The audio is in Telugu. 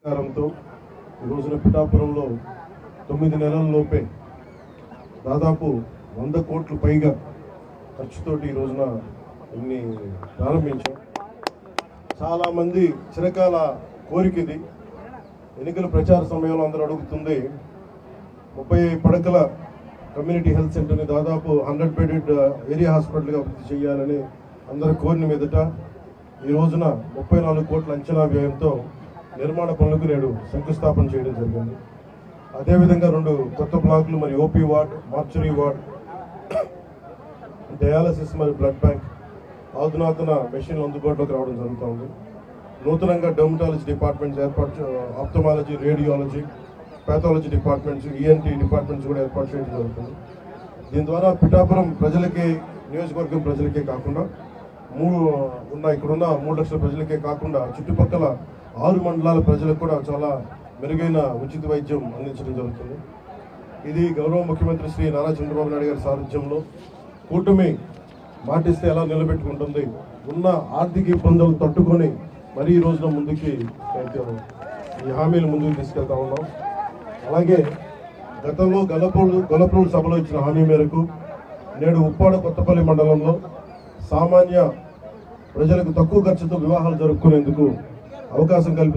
సహకారంతో ఈ రోజున పిఠాపురంలో 9 నెలల లోపే దాదాపు 100 కోట్ల పైగా ఖర్చుతోటి ఈ రోజున ఇన్ని ప్రారంభించాం. చాలామంది చిరకాల కోరిక ఇది. ఎన్నికల ప్రచార సమయంలో అందరూ అడుగుతుంది 30 పడకల కమ్యూనిటీ హెల్త్ సెంటర్ని దాదాపు 100 బెడెడ్ ఏరియా హాస్పిటల్గా అభివృద్ధి చేయాలని అందరూ కోరిన మీదట ఈ రోజున 34 కోట్ల అంచనా వ్యయంతో నిర్మాణ పనులకు నేడు శంకుస్థాపన చేయడం జరిగింది. అదేవిధంగా 2 కొత్త బ్లాకులు మరియు OP ward, mortuary ward, dialysis మరియు బ్లడ్ బ్యాంక్ అధునాతన మెషిన్లు అందుబాటులోకి రావడం జరుగుతుంది. నూతనంగా dermatology departments ophthalmology, radiology, pathology departments, ENT departments కూడా ఏర్పాటు చేయడం జరుగుతుంది. దీని ద్వారా పిఠాపురం ప్రజలకే, నియోజకవర్గం ప్రజలకే కాకుండా ఇక్కడున్న 3 లక్షల ప్రజలకే కాకుండా చుట్టుపక్కల 6 మండలాల ప్రజలకు కూడా చాలా మెరుగైన ఉచిత వైద్యం అందించడం జరుగుతుంది. ఇది గౌరవ ముఖ్యమంత్రి శ్రీ నారా చంద్రబాబు నాయుడు గారి సారథ్యంలో కూటమి మాటిస్తే ఎలా నిలబెట్టుకుంటుంది, ఉన్న ఆర్థిక ఇబ్బందులు తట్టుకొని మరీ ఈ రోజున ముందుకి ఈ హామీలు ముందుకు తీసుకెళ్తా ఉన్నాం. అలాగే గతంలో గొల్లప్రోలు సభలో ఇచ్చిన హామీ మేరకు నేడు ఉప్పాడ కొత్తపల్లి మండలంలో సామాన్య ప్రజలకు తక్కువ ఖర్చుతో వివాహాలు జరుపుకునేందుకు అవకాశం కల్పిస్తుంది.